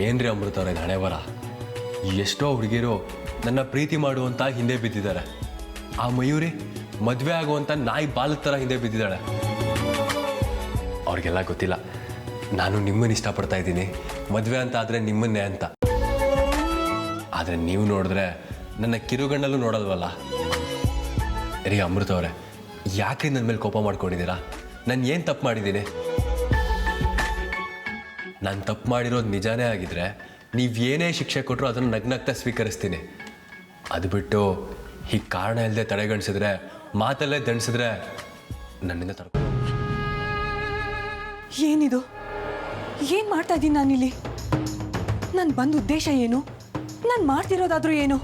ಏನ್ರಿ ಅಮೃತ ಅವ್ರೆ ಹಣೆ ಬರ. ಎಷ್ಟೋ ಹುಡುಗಿರು ನನ್ನ ಪ್ರೀತಿ ಮಾಡುವಂತ ಹಿಂದೆ ಬಿದ್ದಿದ್ದಾರೆ. ಆ ಮಯೂರಿ ಮದುವೆ ಆಗುವಂತ ನಾಯಿ ಬಾಲದ ಥರ ಹಿಂದೆ ಬಿದ್ದಿದ್ದಾಳೆ. ಅವ್ರಿಗೆಲ್ಲ ಗೊತ್ತಿಲ್ಲ ನಾನು ನಿಮ್ಮನ್ನು ಇಷ್ಟಪಡ್ತಾ ಇದ್ದೀನಿ, ಮದುವೆ ಅಂತ ಆದರೆ ನಿಮ್ಮನ್ನೇ ಅಂತ. ಆದರೆ ನೀವು ನೋಡಿದ್ರೆ ನನ್ನ ಕಿರುಗಣ್ಣಲ್ಲೂ ನೋಡಲ್ವಲ್ಲ. ರೀ ಅಮೃತ ಅವರೇ, ಯಾಕ್ರಿ ನನ್ನ ಮೇಲೆ ಕೋಪ ಮಾಡ್ಕೊಂಡಿದ್ದೀರಾ? ನಾನು ಏನು ತಪ್ಪು ಮಾಡಿದ್ದೀನಿ? ನಾನು ತಪ್ಪು ಮಾಡಿರೋದು ನಿಜಾನೇ ಆಗಿದ್ರೆ ನೀವೇನೇ ಶಿಕ್ಷೆ ಕೊಟ್ಟರು ಅದನ್ನು ನಗ್ನಗ್ತಾ ಸ್ವೀಕರಿಸ್ತೀನಿ. ಅದು ಬಿಟ್ಟು ಹೀಗೆ ಕಾರಣ ಇಲ್ಲದೆ ತಡೆಗಣಿಸಿದ್ರೆ, ಮಾತಲ್ಲೇ ದಂಡಿಸಿದ್ರೆ ನನ್ನಿಂದ ತಡ್ಕೊ. ಏನಿದು? ಏನು ಮಾಡ್ತಾ ಇದ್ದೀನಿ ನಾನಿಲ್ಲಿ? ನಾನು ಬಂದ ಉದ್ದೇಶ ಏನು? ನಾನು ಮಾಡ್ತಿರೋದಾದ್ರೂ ಏನು?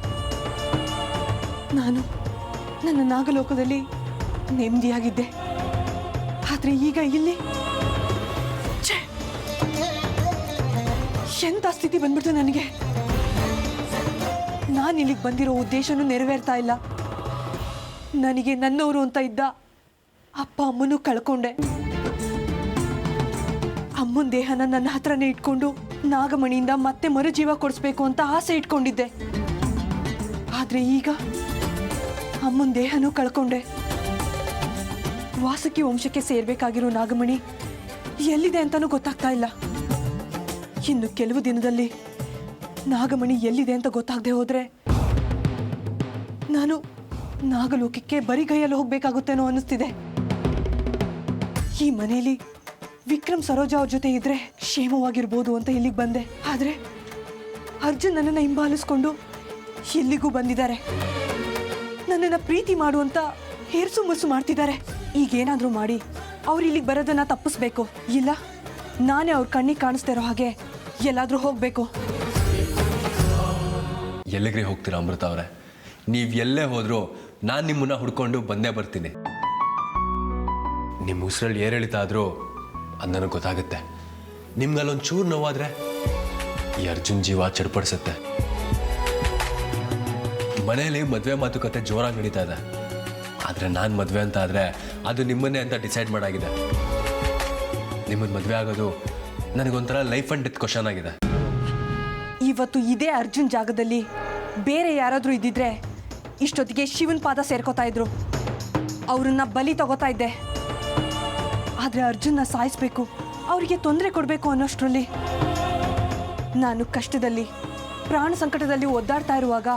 ನಾನು ನನ್ನ ನಾಗಲೋಕದಲ್ಲಿ ನೆಮ್ಮದಿಯಾಗಿದ್ದೆ, ಆದರೆ ಈಗ ಇಲ್ಲಿ ಎಂಥ ಸ್ಥಿತಿ ಬಂದ್ಬಿಡ್ತು ನನಗೆ. ನಾನು ಇಲ್ಲಿಗೆ ಬಂದಿರೋ ಉದ್ದೇಶನೂ ನೆರವೇರ್ತಾ ಇಲ್ಲ. ನನಗೆ ನನ್ನವರು ಅಂತ ಇದ್ದ ಅಪ್ಪ ಅಮ್ಮನೂ ಕಳ್ಕೊಂಡೆ. ಅಮ್ಮನ ದೇಹನ ನನ್ನ ಹತ್ರನೇ ಇಟ್ಕೊಂಡು ನಾಗಮಣಿಯಿಂದ ಮತ್ತೆ ಮರುಜೀವ ಕೊಡಿಸ್ಬೇಕು ಅಂತ ಆಸೆ ಇಟ್ಕೊಂಡಿದ್ದೆ. ಆದರೆ ಈಗ ಅಮ್ಮನ ದೇಹನೂ ಕಳ್ಕೊಂಡೆ. ವಾಸುಕಿ ವಂಶಕ್ಕೆ ಸೇರ್ಬೇಕಾಗಿರೋ ನಾಗಮಣಿ ಎಲ್ಲಿದೆ ಅಂತಾನೂ ಗೊತ್ತಾಗ್ತಾ ಇಲ್ಲ. ಇನ್ನು ಕೆಲವು ದಿನದಲ್ಲಿ ನಾಗಮಣಿ ಎಲ್ಲಿದೆ ಅಂತ ಗೊತ್ತಾಗದೆ ಹೋದ್ರೆ ನಾನು ನಾಗಲೋಕಕ್ಕೆ ಬರಿಗೈಯಲ್ಲಿ ಹೋಗ್ಬೇಕಾಗುತ್ತೇನೋ ಅನ್ನಿಸ್ತಿದೆ. ಈ ಮನೆಯಲ್ಲಿ ವಿಕ್ರಮ್ ಸರೋಜಾ ಅವ್ರ ಜೊತೆ ಇದ್ರೆ ಕ್ಷೇಮವಾಗಿರ್ಬೋದು ಅಂತ ಇಲ್ಲಿಗೆ ಬಂದೆ. ಆದರೆ ಅರ್ಜುನ್ ನನ್ನನ್ನು ಹಿಂಬಾಲಿಸ್ಕೊಂಡು ಇಲ್ಲಿಗೂ ಬಂದಿದ್ದಾರೆ. ನನ್ನನ್ನು ಪ್ರೀತಿ ಮಾಡುವಂತ ಹೇರ್ಸು ಮುರ್ಸು ಮಾಡ್ತಿದ್ದಾರೆ. ಈಗೇನಾದರೂ ಮಾಡಿ ಅವ್ರು ಇಲ್ಲಿಗೆ ಬರೋದನ್ನ ತಪ್ಪಿಸ್ಬೇಕು. ಇಲ್ಲ ನಾನೇ ಅವ್ರ ಕಣ್ಣಿಗೆ ಕಾಣಿಸ್ತಾ ಇರೋ ಹಾಗೆ ಎಲ್ಲಾದರೂ ಹೋಗಬೇಕು. ಎಲ್ಲಿಗ್ರಿ ಹೋಗ್ತೀರಾ ಅಮೃತ ಅವರೇ? ನೀವು ಎಲ್ಲೇ ಹೋದರೂ ನಾನು ನಿಮ್ಮನ್ನ ಹುಡ್ಕೊಂಡು ಬಂದೇ ಬರ್ತೀನಿ. ನಿಮ್ಮ ಉಸಿರಲ್ಲಿ ಏರಿಳಿತ ಆದರೂ ಅದು ನನಗೆ ಗೊತ್ತಾಗುತ್ತೆ. ನಿಮ್ಗಲ್ಲೊಂದು ಚೂರು ನೋವಾದರೆ ಈ ಅರ್ಜುನ್ ಜೀವ ಚಡ್ಪಡಿಸುತ್ತೆ. ಮನೆಯಲ್ಲಿ ಮದುವೆ ಮಾತುಕತೆ ಜೋರಾಗಿ ನಡೀತಾ ಇದೆ. ಆದರೆ ನಾನು ಮದುವೆ ಅಂತ ಆದರೆ ಅದು ನಿಮ್ಮನ್ನೇ ಅಂತ ಡಿಸೈಡ್ ಮಾಡಾಗಿದೆ. ನಿಮ್ಮನ್ನು ಮದುವೆ ಆಗೋದು ನನಗೊಂಥರ ಲೈಫ್ ಆ್ಯಂಡ್ ಡೆತ್ ಕ್ವಶನ್ ಆಗಿದೆ. ಇವತ್ತು ಇದೇ ಅರ್ಜುನ್ ಜಾಗದಲ್ಲಿ ಬೇರೆ ಯಾರಾದರೂ ಇದ್ದಿದ್ರೆ ಇಷ್ಟೊತ್ತಿಗೆ ಶಿವನ್ ಪಾದ ಸೇರ್ಕೋತಾ ಇದ್ರು, ಅವ್ರನ್ನ ಬಲಿ ತಗೋತಾ ಇದ್ದೆ. ಆದರೆ ಅರ್ಜುನ್ನ ಸಾಯಿಸ್ಬೇಕು, ಅವರಿಗೆ ತೊಂದರೆ ಕೊಡಬೇಕು ಅನ್ನೋಷ್ಟರಲ್ಲಿ ನಾನು ಕಷ್ಟದಲ್ಲಿ ಪ್ರಾಣ ಸಂಕಟದಲ್ಲಿ ಒದ್ದಾಡ್ತಾ ಇರುವಾಗ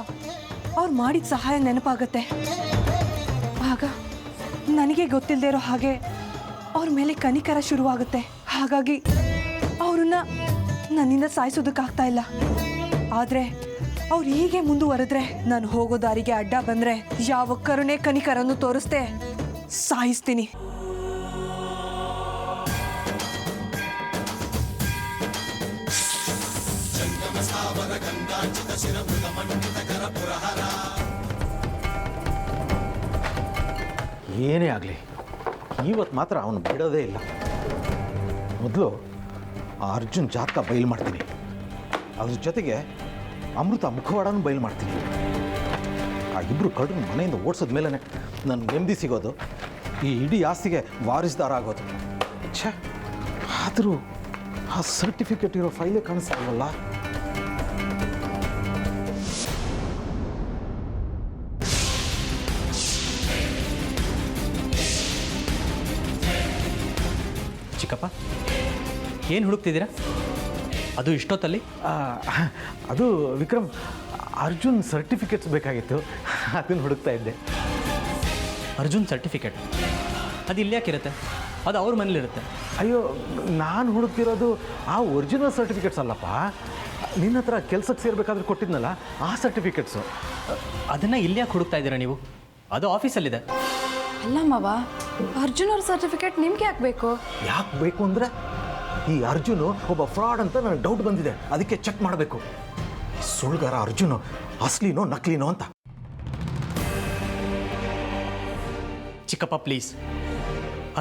ಅವ್ರು ಮಾಡಿದ ಸಹಾಯ ನೆನಪಾಗತ್ತೆ. ಆಗ ನನಗೆ ಗೊತ್ತಿಲ್ಲದೆ ಇರೋ ಹಾಗೆ ಅವ್ರ ಮೇಲೆ ಕನಿಕರ ಶುರುವಾಗುತ್ತೆ. ಹಾಗಾಗಿ ಅವ್ರನ್ನ ನನ್ನಿಂದ ಸಾಯಿಸೋದಕ್ಕಾಗ್ತಾ ಇಲ್ಲ. ಆದರೆ ಅವ್ರು ಹೀಗೆ ಮುಂದುವರೆದ್ರೆ, ನಾನು ಹೋಗೋ ದಾರಿಗೆ ಅಡ್ಡ ಬಂದರೆ ಯಾವ ಕರುಣೆ ಕನಿಕರನ್ನು ತೋರಿಸ್ದೆ ಸಾಯಿಸ್ತೀನಿ. ಏನೇ ಆಗಲಿ ಇವತ್ತು ಮಾತ್ರ ಅವನು ಬಿಡೋದೇ ಇಲ್ಲ. ಮೊದಲು ಆ ಅರ್ಜುನ್ ಜಾತಕ ಬಯಲು ಮಾಡ್ತೀನಿ, ಅದ್ರ ಜೊತೆಗೆ ಅಮೃತ ಮುಖವಾಡನೂ ಬಯಲು ಮಾಡ್ತೀನಿ. ಆ ಇಬ್ಬರು ಕಳ್ಳರು ಮನೆಯಿಂದ ಓಡಿಸಿದ ಮೇಲೆ ನನ್ನ ನೆಮ್ಮದಿ ಸಿಗೋದು, ಈ ಇಡೀ ಆಸ್ತಿಗೆ ವಾರಿಸ್ದಾರ ಆಗೋದು. ಛೇ, ಆದರೂ ಆ ಸರ್ಟಿಫಿಕೇಟ್ ಇರೋ ಫೈಲೇ ಕಾಣಿಸ್ತಾವಲ್ಲ. ಚಿಕ್ಕಪ್ಪ, ಏನು ಹುಡುಕ್ತಿದ್ದೀರಾ? ಅದು ಇಷ್ಟೊತ್ತಲ್ಲಿ? ಅದು ವಿಕ್ರಮ್, ಅರ್ಜುನ್ ಸರ್ಟಿಫಿಕೇಟ್ಸ್ ಬೇಕಾಗಿತ್ತು, ಅದನ್ನು ಹುಡುಕ್ತಾ ಇದ್ದೆ. ಅರ್ಜುನ್ ಸರ್ಟಿಫಿಕೇಟ್ ಅದು ಇಲ್ಲಿ ಯಾಕಿರುತ್ತೆ? ಅದು ಅವ್ರ ಮನೇಲಿರುತ್ತೆ. ಅಯ್ಯೋ, ನಾನು ಹುಡುಕ್ತಿರೋದು ಆ ಒರಿಜಿನಲ್ ಸರ್ಟಿಫಿಕೇಟ್ಸ್ ಅಲ್ಲಪ್ಪ. ನಿನ್ನ ಹತ್ರ ಕೆಲಸಕ್ಕೆ ಸೇರಬೇಕಾದ್ರೆ ಕೊಟ್ಟಿದ್ನಲ್ಲ ಆ ಸರ್ಟಿಫಿಕೇಟ್ಸು. ಅದನ್ನು ಇಲ್ಲಿ ಯಾಕೆ ಹುಡುಕ್ತಾ ಇದ್ದೀರಾ ನೀವು? ಅದು ಆಫೀಸಲ್ಲಿದೆ. ಅಲ್ಲ ಮಾವ, ಅರ್ಜುನ್ ಅವ್ರ ಸರ್ಟಿಫಿಕೇಟ್ ನಿಮ್ಗೆ ಯಾಕೆ ಬೇಕು? ಯಾಕೆ ಬೇಕು ಅಂದರೆ, ಈ ಅರ್ಜುನು ಒಬ್ಬ ಫ್ರಾಡ್ ಅಂತ ನನಗೆ ಡೌಟ್ ಬಂದಿದೆ, ಅದಕ್ಕೆ ಚೆಕ್ ಮಾಡಬೇಕು. ಸುಳ್ಗಾರ ಅರ್ಜುನು ಅಸ್ಲಿನೋ ನಕಲಿನೋ ಅಂತ. ಚಿಕ್ಕಪ್ಪ ಪ್ಲೀಸ್,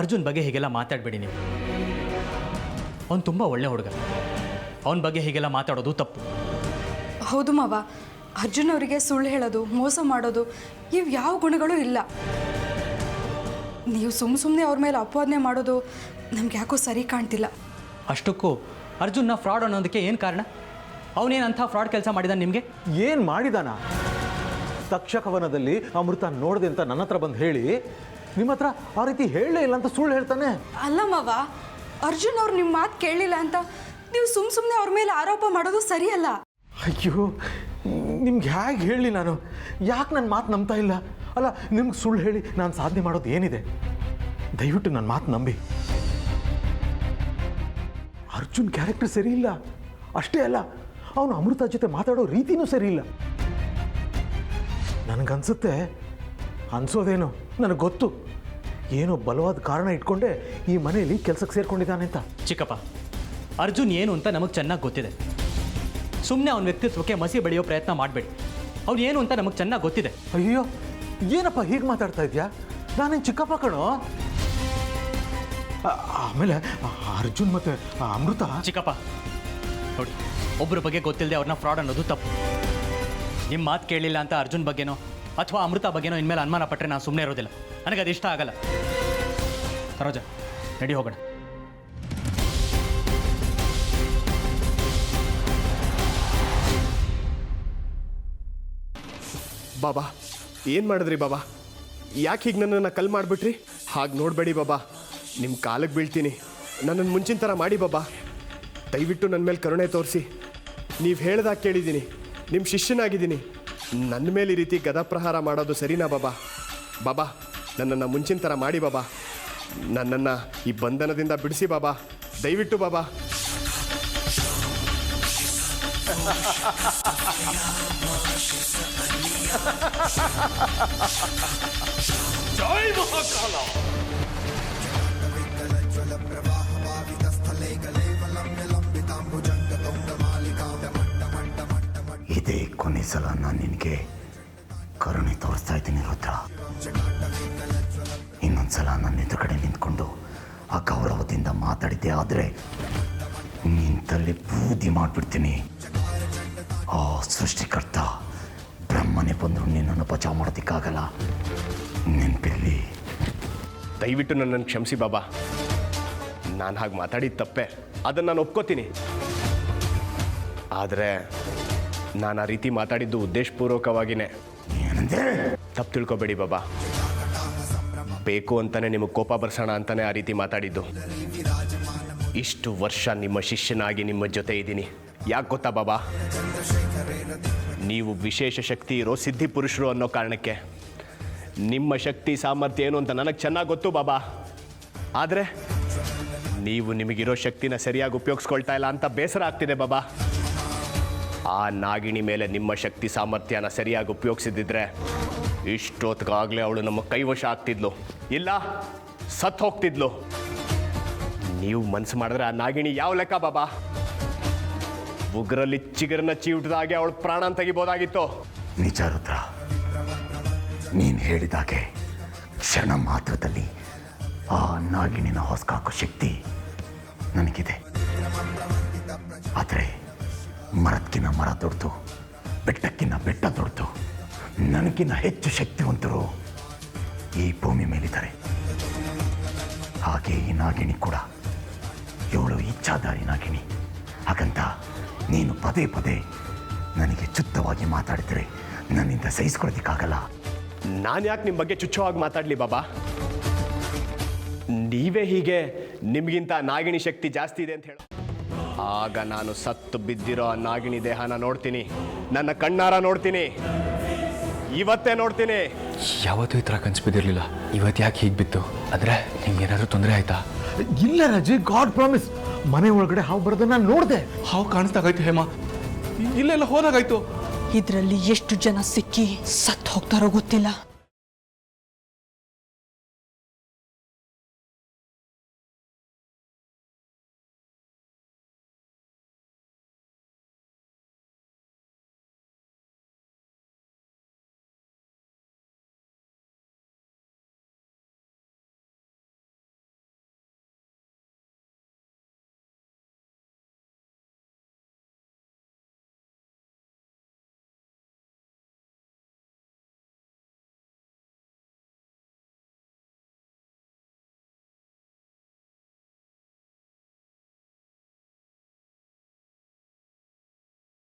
ಅರ್ಜುನ್ ಬಗ್ಗೆ ಹೀಗೆಲ್ಲ ಮಾತಾಡಬೇಡಿ ನೀವು. ಅವನು ತುಂಬ ಒಳ್ಳೆ ಹುಡುಗ. ಅವನ ಬಗ್ಗೆ ಹೀಗೆಲ್ಲ ಮಾತಾಡೋದು ತಪ್ಪು. ಹೌದು ಮಾವ, ಅರ್ಜುನ್ ಅವರಿಗೆ ಸುಳ್ಳು ಹೇಳೋದು, ಮೋಸ ಮಾಡೋದು ಇವು ಯಾವ ಗುಣಗಳು ಇಲ್ಲ. ನೀವು ಸುಮ್ಮನೆ ಅವ್ರ ಮೇಲೆ ಅಪವಾದನೆ ಮಾಡೋದು ನಮ್ಗೆ ಯಾಕೋ ಸರಿ ಕಾಣ್ತಿಲ್ಲ. ಅಷ್ಟಕ್ಕೂ ಅರ್ಜುನ್ನ ಫ್ರಾಡ್ ಅನ್ನೋದಕ್ಕೆ ಏನು ಕಾರಣ? ಅವನೇನಂಥ ಫ್ರಾಡ್ ಕೆಲಸ ಮಾಡಿದ ನಿಮಗೆ? ಏನು ಮಾಡಿದಾನ? ತಕ್ಷಕವನದಲ್ಲಿ ಅಮೃತ ನೋಡಿದೆ ಅಂತ ನನ್ನ ಹತ್ರ ಬಂದು ಹೇಳಿ ನಿಮ್ಮ ಹತ್ರ ಆ ರೀತಿ ಹೇಳಲೇ ಇಲ್ಲ ಅಂತ ಸುಳ್ಳು ಹೇಳ್ತಾನೆ. ಅಲ್ಲ ಮಾವ, ಅರ್ಜುನ್ ಅವ್ರು ನಿಮ್ಮ ಮಾತು ಕೇಳಲಿಲ್ಲ ಅಂತ ನೀವು ಸುಮ್ಮನೆ ಅವ್ರ ಮೇಲೆ ಆರೋಪ ಮಾಡೋದು ಸರಿಯಲ್ಲ. ಅಯ್ಯೋ, ನಿಮ್ಗೆ ಹೇಗೆ ಹೇಳಲಿ ನಾನು? ಯಾಕೆ ನನ್ನ ಮಾತು ನಂಬ್ತಾ ಇಲ್ಲ? ಅಲ್ಲ, ನಿಮ್ಗೆ ಸುಳ್ಳು ಹೇಳಿ ನಾನು ಸಾಧನೆ ಮಾಡೋದು ಏನಿದೆ? ದಯವಿಟ್ಟು ನನ್ನ ಮಾತು ನಂಬಿ. ಅರ್ಜುನ್ ಕ್ಯಾರೆಕ್ಟರ್ ಸರಿ ಇಲ್ಲ. ಅಷ್ಟೇ ಅಲ್ಲ, ಅವನು ಅಮೃತ ಜೊತೆ ಮಾತಾಡೋ ರೀತಿನೂ ಸರಿ ಇಲ್ಲ. ನನಗನ್ಸುತ್ತೆ, ಅನ್ಸೋದೇನೋ ನನಗೆ ಗೊತ್ತು, ಏನೋ ಬಲವಾದ ಕಾರಣ ಇಟ್ಕೊಂಡೆ ಈ ಮನೆಯಲ್ಲಿ ಕೆಲಸಕ್ಕೆ ಸೇರ್ಕೊಂಡಿದ್ದಾನೆ ಅಂತ. ಚಿಕ್ಕಪ್ಪ, ಅರ್ಜುನ್ ಏನು ಅಂತ ನಮಗೆ ಚೆನ್ನಾಗಿ ಗೊತ್ತಿದೆ. ಸುಮ್ಮನೆ ಅವನ ವ್ಯಕ್ತಿತ್ವಕ್ಕೆ ಮಸಿ ಬೆಳೆಯೋ ಪ್ರಯತ್ನ ಮಾಡಬೇಡಿ. ಅವ್ನು ಏನು ಅಂತ ನಮಗೆ ಚೆನ್ನಾಗಿ ಗೊತ್ತಿದೆ. ಅಯ್ಯೋ, ಏನಪ್ಪ ಹೀಗೆ ಮಾತಾಡ್ತಾ ಇದೆಯಾ? ನಾನೇನು ಚಿಕ್ಕಪ್ಪ ಕಣೋ. ಆಮೇಲೆ ಅರ್ಜುನ್ ಮತ್ತೆ ಅಮೃತ. ಚಿಕ್ಕಪ್ಪ ನೋಡಿ, ಒಬ್ಬರ ಬಗ್ಗೆ ಗೊತ್ತಿಲ್ಲದೆ ಅವ್ರನ್ನ ಫ್ರಾಡ್ ಅನ್ನೋದು ತಪ್ಪು. ನಿಮ್ಮ ಮಾತು ಕೇಳಲಿಲ್ಲ ಅಂತ ಅರ್ಜುನ್ ಬಗ್ಗೆನೋ ಅಥವಾ ಅಮೃತ ಬಗ್ಗೆನೋ ಇನ್ಮೇಲೆ ಅನುಮಾನ ಪಟ್ಟರೆ ನಾನು ಸುಮ್ಮನೆ ಇರೋದಿಲ್ಲ. ನನಗೆ ಅದು ಇಷ್ಟ ಆಗಲ್ಲ. ಸರೋಜ, ನಡಿ ಹೋಗೋಣ. ಬಾಬಾ, ಏನು ಮಾಡಿದ್ರಿ ಬಾಬಾ? ಯಾಕೆ ಹೀಗೆ ನನ್ನನ್ನು ಕಲ್ ಮಾಡಿಬಿಟ್ರಿ? ಹಾಗೆ ನೋಡಬೇಡಿ ಬಾಬಾ, ನಿಮ್ಮ ಕಾಲಕ್ಕೆ ಬೀಳ್ತೀನಿ. ನನ್ನನ್ನು ಮುಂಚಿನ ಥರ ಮಾಡಿ ಬಾಬಾ. ದಯವಿಟ್ಟು ನನ್ನ ಮೇಲೆ ಕರುಣೆ ತೋರಿಸಿ. ನೀವು ಹೇಳ್ದಾಗ ಕೇಳಿದ್ದೀನಿ, ನಿಮ್ಮ ಶಿಷ್ಯನಾಗಿದ್ದೀನಿ. ನನ್ನ ಮೇಲೆ ಈ ರೀತಿ ಗದಾಪ್ರಹಾರ ಮಾಡೋದು ಸರಿನಾ ಬಾಬಾ? ಬಾಬಾ, ನನ್ನನ್ನು ಮುಂಚಿನ ಥರ ಮಾಡಿ ಬಾಬಾ. ನನ್ನನ್ನು ಈ ಬಂಧನದಿಂದ ಬಿಡಿಸಿ ಬಾಬಾ, ದಯವಿಟ್ಟು ಬಾಬಾ. ಜೈ ಮಹಾಕಾಲ. ಇದೇ ಕೊನೆ ಸಲ ನಾನು ನಿನಗೆ ಕರುಣೆ ತೋರಿಸ್ತಾ ಇದ್ದೀನಿ ರುದ್ರ. ಇನ್ನೊಂದ್ಸಲ ನನ್ನ ಎದುರುಗಡೆ ನಿಂತ್ಕೊಂಡು ಅಗೌರವದಿಂದ ಮಾತಾಡಿದ್ದೆ ಆದರೆ ನಿಂತಲ್ಲಿ ಬೂದಿ ಮಾಡಿಬಿಡ್ತೀನಿ. ಆ ಸೃಷ್ಟಿಕರ್ತ ಬ್ರಹ್ಮನೇ ಬಂದರೂ ನಿನ್ನನ್ನು ಬಚಾವ್ ಮಾಡೋದಕ್ಕಾಗಲ್ಲ. ನೆನಪಿರಲಿ. ದಯವಿಟ್ಟು ನನ್ನನ್ನು ಕ್ಷಮಿಸಿ ಬಾಬಾ. ನಾನು ಹಾಗೆ ಮಾತಾಡಿದ ತಪ್ಪೆ, ಅದನ್ನು ನಾನು ಒಪ್ಕೋತೀನಿ. ಆದರೆ ನಾನು ಆ ರೀತಿ ಮಾತಾಡಿದ್ದು ಉದ್ದೇಶಪೂರ್ವಕವಾಗಿಯೇ. ಏನಂದ್ರೆ? ತಪ್ಪು ತಿಳ್ಕೊಬೇಡಿ ಬಾಬಾ. ಬೇಕು ಅಂತಲೇ ನಿಮಗೆ ಕೋಪ ಬರ್ಸೋಣ ಅಂತಲೇ ಆ ರೀತಿ ಮಾತಾಡಿದ್ದು. ಇಷ್ಟು ವರ್ಷ ನಿಮ್ಮ ಶಿಷ್ಯನಾಗಿ ನಿಮ್ಮ ಜೊತೆ ಇದ್ದೀನಿ. ಯಾಕೆ ಗೊತ್ತಾ ಬಾಬಾ? ನೀವು ವಿಶೇಷ ಶಕ್ತಿ ಇರೋ ಸಿದ್ಧಿ ಪುರುಷರು ಅನ್ನೋ ಕಾರಣಕ್ಕೆ. ನಿಮ್ಮ ಶಕ್ತಿ ಸಾಮರ್ಥ್ಯ ಏನು ಅಂತ ನನಗೆ ಚೆನ್ನಾಗಿ ಗೊತ್ತು ಬಾಬಾ. ಆದರೆ ನೀವು ನಿಮಗಿರೋ ಶಕ್ತಿನ ಸರಿಯಾಗಿ ಉಪಯೋಗಿಸ್ಕೊಳ್ತಾ ಇಲ್ಲ ಅಂತ ಬೇಸರ ಆಗ್ತಿದೆ ಬಾಬಾ. ಆ ನಾಗಿಣಿ ಮೇಲೆ ನಿಮ್ಮ ಶಕ್ತಿ ಸಾಮರ್ಥ್ಯನ ಸರಿಯಾಗಿ ಉಪಯೋಗಿಸಿದ್ದಿದ್ರೆ ಇಷ್ಟೊತ್ತಿಗಾಗಲೇ ಅವಳು ನಮ್ಮ ಕೈವಶ ಆಗ್ತಿದ್ಲು, ಇಲ್ಲ ಸತ್ತು ಹೋಗ್ತಿದ್ಲು. ನೀವು ಮನಸ್ಸು ಮಾಡಿದ್ರೆ ಆ ನಾಗಿಣಿ ಯಾವ ಲೆಕ್ಕ ಬಾಬಾ? ಉಗ್ರಲ್ಲಿ ಚಿಗುರನ್ನ ಚೀವಿಟ್ದಾಗೆ ಅವಳು ಪ್ರಾಣ ತೆಗಿಬೋದಾಗಿತ್ತು. ನಿಜ ರುದ್ರ, ನೀನು ಹೇಳಿದಾಗೆ ಕ್ಷಣ ಮಾತ್ರದಲ್ಲಿ ಆ ನಾಗಿಣಿನ ಹೊಸಕಾಕೋ ಶಕ್ತಿ ನನಗಿದೆ. ಆದರೆ ಮರಕ್ಕಿನ್ನ ಮರ ದೊಡ್ಡದು, ಬೆಟ್ಟಕ್ಕಿನ್ನ ಬೆಟ್ಟ ದೊಡ್ಡದು. ನನಗಿನ್ನ ಹೆಚ್ಚು ಶಕ್ತಿವಂತರು ಈ ಭೂಮಿ ಮೇಲಿದ್ದಾರೆ. ಹಾಗೆ ಈ ನಾಗಿಣಿ ಕೂಡ ಇವಳು ಇಚ್ಛಾಧಾರಿ ನಾಗಿಣಿ. ಹಾಗಂತ ನೀನು ಪದೇ ಪದೇ ನನಗೆ ಚುತ್ತವಾಗಿ ಮಾತಾಡಿದರೆ ನನ್ನಿಂದ ಸಹಿಸ್ಕೊಳ್ಳೋದಕ್ಕಾಗಲ್ಲ. ನಾನು ಯಾಕೆ ನಿಮ್ಮ ಬಗ್ಗೆ ಚುಚ್ಚುವಾಗಿ ಮಾತಾಡಲಿ ಬಾಬಾ? ನೀವೇ ಹೀಗೆ ನಿಮಗಿಂತ ನಾಗಿಣಿ ಶಕ್ತಿ ಜಾಸ್ತಿ ಇದೆ ಅಂತ ಹೇಳೋ ಆಗ ನಾನು ಸತ್ತು ಬಿದ್ದಿರೋ ಆ ನಾಗಿಣಿ ದೇಹನ ನೋಡ್ತೀನಿ, ನನ್ನ ಕಣ್ಣಾರ ನೋಡ್ತೀನಿ, ಇವತ್ತೇ ನೋಡ್ತೀನಿ. ಯಾವತ್ತೂ ಈ ಥರ ಕನ್ಸು ಬಿದ್ದಿರಲಿಲ್ಲ. ಇವತ್ತು ಯಾಕೆ ಹೀಗೆ ಬಿತ್ತು? ಅಂದರೆ ನಿಮ್ಗೇನಾದರೂ ತೊಂದರೆ ಆಯಿತಾ? ಇಲ್ಲ ರಾಜಿ, ಗಾಡ್ ಪ್ರಾಮಿಸ್. ಮನೆ ಒಳಗಡೆ ಹಾವು ಬರೋದನ್ನ ನಾನು ನೋಡಿದೆ. ಹಾವು ಕಾಣಿಸ್ದಾಗಾಯ್ತು ಹೇಮ, ಇಲ್ಲೆಲ್ಲ ಹೋದಾಗಾಯ್ತು. ಇದರಲ್ಲಿ ಎಷ್ಟು ಜನ ಸಿಕ್ಕಿ ಸತ್ತು ಹೋಗ್ತಾರೋ ಗೊತ್ತಿಲ್ಲ.